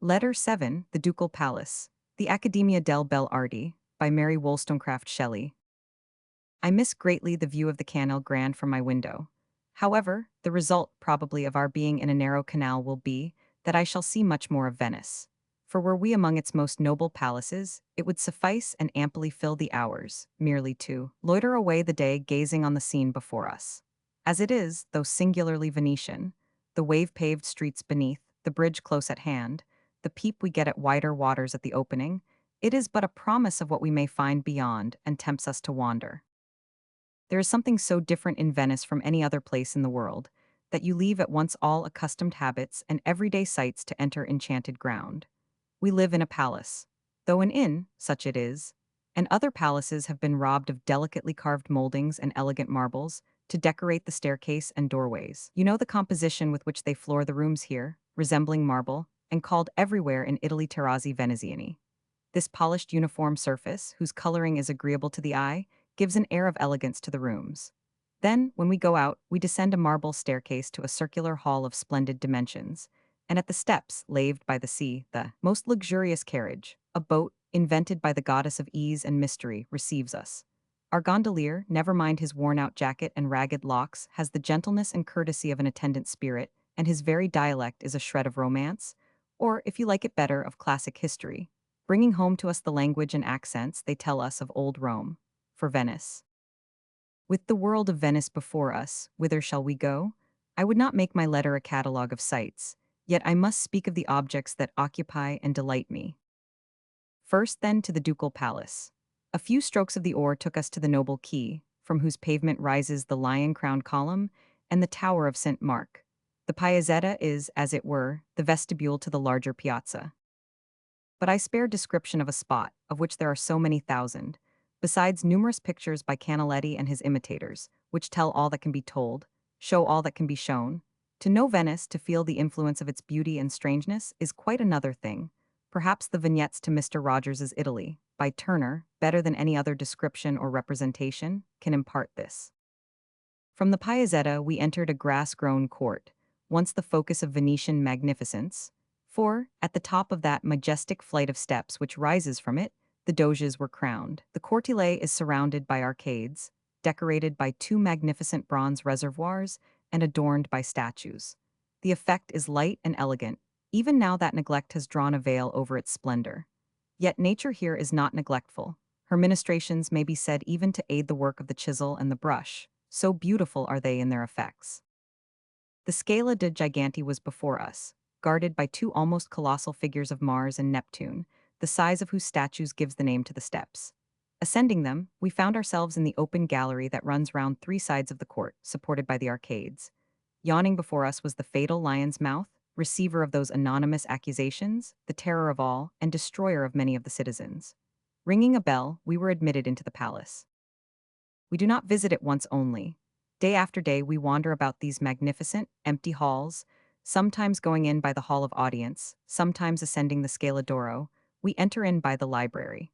Letter 7, The Ducal Palace, The Accademia delle Belle Arti, by Mary Wollstonecraft Shelley. I miss greatly the view of the Canal Grande from my window. However, the result, probably, of our being in a narrow canal will be that I shall see much more of Venice. For were we among its most noble palaces, it would suffice and amply fill the hours, merely to loiter away the day gazing on the scene before us. As it is, though singularly Venetian, the wave-paved streets beneath, the bridge close at hand, the peep we get at wider waters at the opening, it is but a promise of what we may find beyond and tempts us to wander. There is something so different in Venice from any other place in the world, that you leave at once all accustomed habits and everyday sights to enter enchanted ground. We live in a palace, though an inn, such it is, and other palaces have been robbed of delicately carved moldings and elegant marbles to decorate the staircase and doorways. You know the composition with which they floor the rooms here, resembling marble, and called everywhere in Italy terrazzi veneziani. This polished uniform surface, whose coloring is agreeable to the eye, gives an air of elegance to the rooms. Then, when we go out, we descend a marble staircase to a circular hall of splendid dimensions, and at the steps, laved by the sea, the most luxurious carriage, a boat, invented by the goddess of ease and mystery, receives us. Our gondolier, never mind his worn-out jacket and ragged locks, has the gentleness and courtesy of an attendant spirit, and his very dialect is a shred of romance, or, if you like it better, of classic history, bringing home to us the language and accents they tell us of old Rome. For Venice. With the world of Venice before us, whither shall we go? I would not make my letter a catalogue of sights, yet I must speak of the objects that occupy and delight me. First, then, to the Ducal Palace. A few strokes of the oar took us to the noble quay, from whose pavement rises the lion-crowned column and the tower of St. Mark. The Piazzetta is, as it were, the vestibule to the larger piazza. But I spare description of a spot, of which there are so many thousand, besides numerous pictures by Canaletti and his imitators, which tell all that can be told, show all that can be shown. To know Venice, to feel the influence of its beauty and strangeness, is quite another thing. Perhaps the vignettes to Mr. Rogers's Italy, by Turner, better than any other description or representation, can impart this. From the Piazzetta we entered a grass-grown court, once the focus of Venetian magnificence, for, at the top of that majestic flight of steps which rises from it, the Doges were crowned. The cortile is surrounded by arcades, decorated by two magnificent bronze reservoirs and adorned by statues. The effect is light and elegant, even now that neglect has drawn a veil over its splendor. Yet nature here is not neglectful. Her ministrations may be said even to aid the work of the chisel and the brush, so beautiful are they in their effects. The Scala de Giganti was before us, guarded by two almost colossal figures of Mars and Neptune, the size of whose statues gives the name to the steps. Ascending them, we found ourselves in the open gallery that runs round three sides of the court, supported by the arcades. Yawning before us was the fatal lion's mouth, receiver of those anonymous accusations, the terror of all, and destroyer of many of the citizens. Ringing a bell, we were admitted into the palace. We do not visit it once only. Day after day we wander about these magnificent, empty halls, sometimes going in by the Hall of Audience, sometimes ascending the Scala d'Oro. We enter in by the library.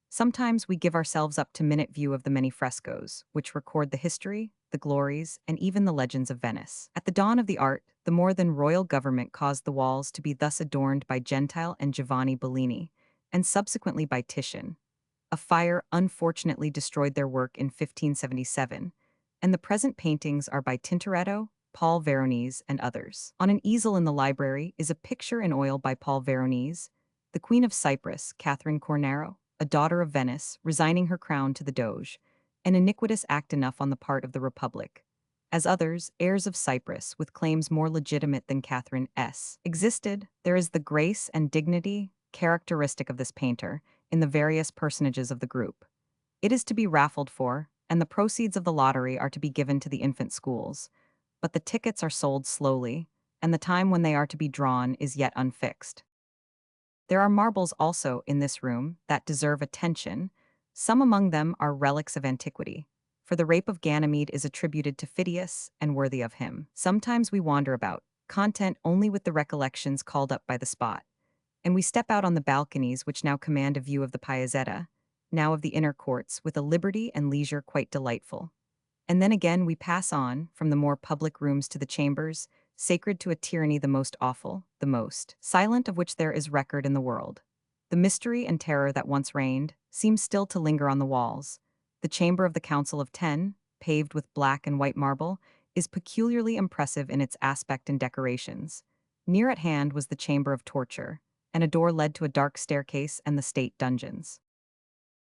Sometimes we give ourselves up to minute view of the many frescoes, which record the history, the glories, and even the legends of Venice. At the dawn of the art, the more than royal government caused the walls to be thus adorned by Gentile and Giovanni Bellini, and subsequently by Titian. A fire unfortunately destroyed their work in 1577, and the present paintings are by Tintoretto, Paul Veronese, and others. On an easel in the library is a picture in oil by Paul Veronese, the Queen of Cyprus, Catherine Cornaro, a daughter of Venice, resigning her crown to the Doge, an iniquitous act enough on the part of the Republic. As others, heirs of Cyprus, with claims more legitimate than Catherine's, existed, there is the grace and dignity characteristic of this painter in the various personages of the group. It is to be raffled for, and the proceeds of the lottery are to be given to the infant schools, but the tickets are sold slowly, and the time when they are to be drawn is yet unfixed. There are marbles also in this room that deserve attention. Some among them are relics of antiquity, for the rape of Ganymede is attributed to Phidias and worthy of him. Sometimes we wander about, content only with the recollections called up by the spot, and we step out on the balconies which now command a view of the Piazzetta, now of the inner courts, with a liberty and leisure quite delightful. And then again we pass on, from the more public rooms to the chambers, sacred to a tyranny the most awful, the most silent of which there is record in the world. The mystery and terror that once reigned seems still to linger on the walls. The chamber of the Council of Ten, paved with black and white marble, is peculiarly impressive in its aspect and decorations. Near at hand was the chamber of torture, and a door led to a dark staircase and the state dungeons.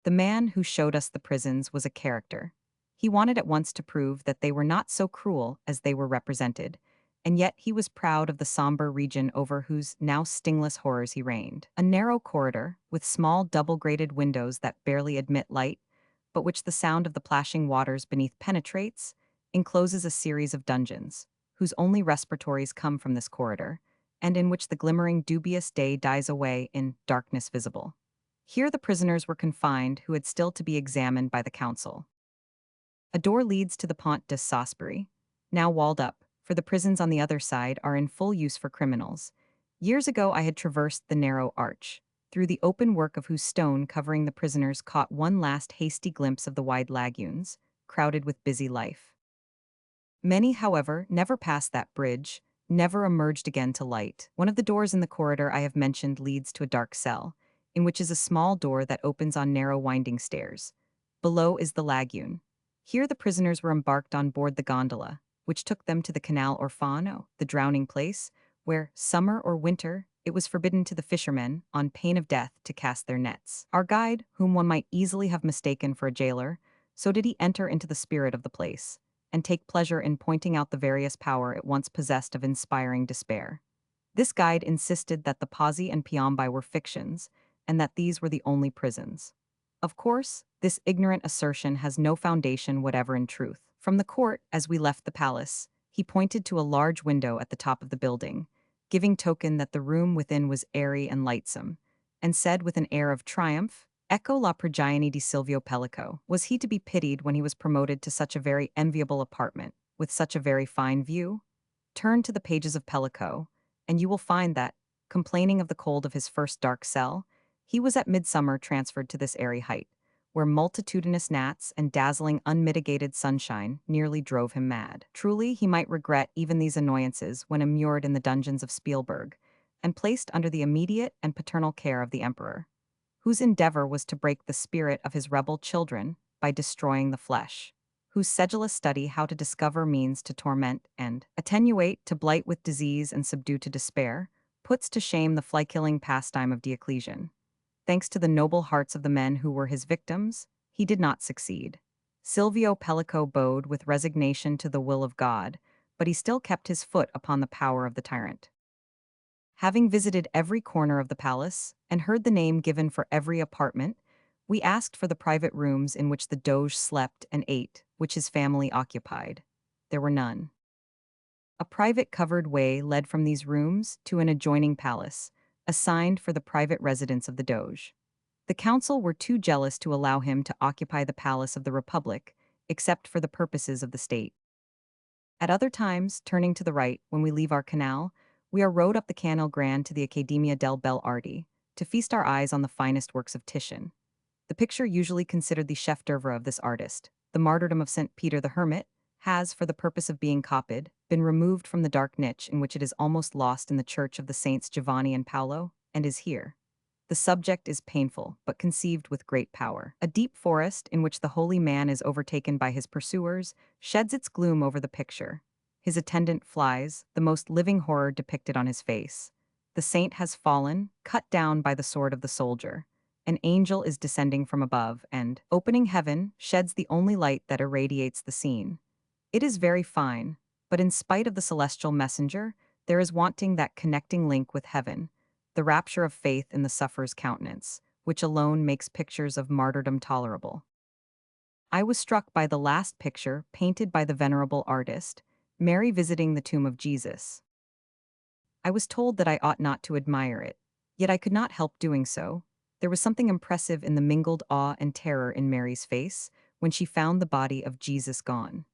The man who showed us the prisons was a character. He wanted at once to prove that they were not so cruel as they were represented, and yet he was proud of the somber region over whose now stingless horrors he reigned. A narrow corridor, with small double-grated windows that barely admit light, but which the sound of the plashing waters beneath penetrates, encloses a series of dungeons, whose only respiratories come from this corridor, and in which the glimmering dubious day dies away in darkness visible. Here the prisoners were confined who had still to be examined by the council. A door leads to the Pont de Salisbury, now walled up, for the prisons on the other side are in full use for criminals. Years ago I had traversed the narrow arch, through the open work of whose stone covering the prisoners caught one last hasty glimpse of the wide lagunes, crowded with busy life. Many, however, never passed that bridge, never emerged again to light. One of the doors in the corridor I have mentioned leads to a dark cell, in which is a small door that opens on narrow winding stairs. Below is the lagune. Here the prisoners were embarked on board the gondola, which took them to the Canal Orfano, the drowning place, where, summer or winter, it was forbidden to the fishermen, on pain of death, to cast their nets. Our guide, whom one might easily have mistaken for a jailer, so did he enter into the spirit of the place, and take pleasure in pointing out the various power it once possessed of inspiring despair. This guide insisted that the Pazzi and Piombi were fictions, and that these were the only prisons. Of course, this ignorant assertion has no foundation whatever in truth. From the court, as we left the palace, he pointed to a large window at the top of the building, giving token that the room within was airy and lightsome, and said with an air of triumph, Ecco la prigione di Silvio Pellico. Was he to be pitied when he was promoted to such a very enviable apartment, with such a very fine view? Turn to the pages of Pellico, and you will find that, complaining of the cold of his first dark cell, he was at midsummer transferred to this airy height, where multitudinous gnats and dazzling unmitigated sunshine nearly drove him mad. Truly, he might regret even these annoyances when immured in the dungeons of Spielberg, and placed under the immediate and paternal care of the emperor, whose endeavor was to break the spirit of his rebel children by destroying the flesh, whose sedulous study how to discover means to torment and attenuate, to blight with disease and subdue to despair, puts to shame the fly-killing pastime of Diocletian. Thanks to the noble hearts of the men who were his victims, he did not succeed. Silvio Pellico bowed with resignation to the will of God, but he still kept his foot upon the power of the tyrant. Having visited every corner of the palace, and heard the name given for every apartment, we asked for the private rooms in which the Doge slept and ate, which his family occupied. There were none. A private covered way led from these rooms to an adjoining palace, assigned for the private residence of the Doge. The council were too jealous to allow him to occupy the palace of the Republic, except for the purposes of the state. At other times, turning to the right, when we leave our canal, we are rowed up the Canal Grand to the Accademia delle Belle Arti, to feast our eyes on the finest works of Titian. The picture usually considered the chef d'oeuvre of this artist, the martyrdom of St. Peter the Hermit, has, for the purpose of being copied, been removed from the dark niche in which it is almost lost in the church of the Saints Giovanni and Paolo, and is here. The subject is painful, but conceived with great power. A deep forest, in which the holy man is overtaken by his pursuers, sheds its gloom over the picture. His attendant flies, the most living horror depicted on his face. The saint has fallen, cut down by the sword of the soldier. An angel is descending from above and, opening heaven, sheds the only light that irradiates the scene. It is very fine, but in spite of the celestial messenger, there is wanting that connecting link with heaven, the rapture of faith in the sufferer's countenance, which alone makes pictures of martyrdom tolerable. I was struck by the last picture painted by the venerable artist, Mary visiting the tomb of Jesus. I was told that I ought not to admire it, yet I could not help doing so. There was something impressive in the mingled awe and terror in Mary's face when she found the body of Jesus gone.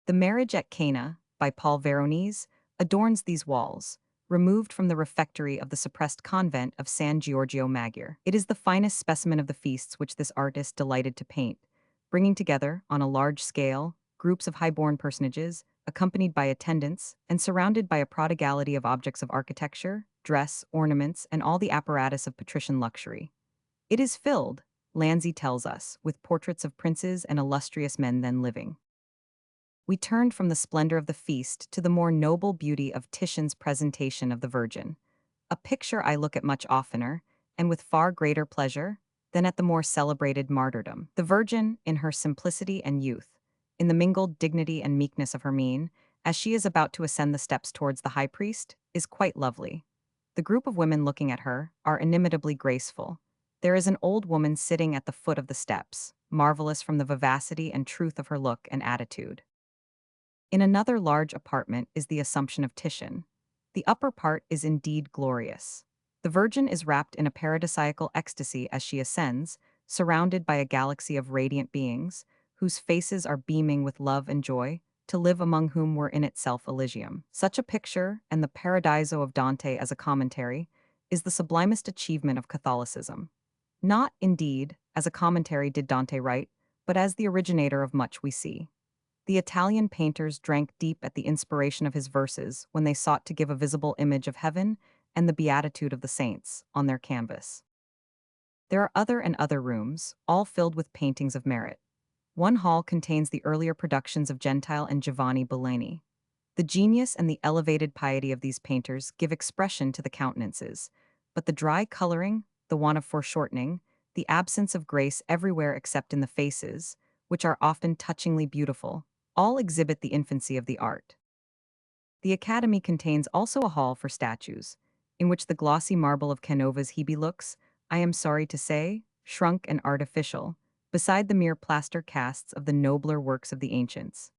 The Marriage at Cana, by Paul Veronese, adorns these walls, removed from the refectory of the suppressed convent of San Giorgio Maggiore. It is the finest specimen of the feasts which this artist delighted to paint, bringing together, on a large scale, groups of high-born personages, accompanied by attendants, and surrounded by a prodigality of objects of architecture, dress, ornaments, and all the apparatus of patrician luxury. It is filled, Lanzi tells us, with portraits of princes and illustrious men then living. We turned from the splendor of the feast to the more noble beauty of Titian's presentation of the Virgin, a picture I look at much oftener, and with far greater pleasure, than at the more celebrated martyrdom. The Virgin, in her simplicity and youth, in the mingled dignity and meekness of her mien, as she is about to ascend the steps towards the high priest, is quite lovely. The group of women looking at her are inimitably graceful. There is an old woman sitting at the foot of the steps, marvelous from the vivacity and truth of her look and attitude. In another large apartment is the Assumption of Titian. The upper part is indeed glorious. The Virgin is wrapped in a paradisiacal ecstasy as she ascends, surrounded by a galaxy of radiant beings, whose faces are beaming with love and joy, to live among whom were in itself Elysium. Such a picture, and the Paradiso of Dante as a commentary, is the sublimest achievement of Catholicism. Not, indeed, as a commentary did Dante write, but as the originator of much we see. The Italian painters drank deep at the inspiration of his verses when they sought to give a visible image of heaven and the beatitude of the saints on their canvas. There are other rooms, all filled with paintings of merit. One hall contains the earlier productions of Gentile and Giovanni Bellini. The genius and the elevated piety of these painters give expression to the countenances, but the dry coloring, the want of foreshortening, the absence of grace everywhere except in the faces, which are often touchingly beautiful, all exhibit the infancy of the art. The Academy contains also a hall for statues, in which the glossy marble of Canova's Hebe looks, I am sorry to say, shrunk and artificial, beside the mere plaster casts of the nobler works of the ancients.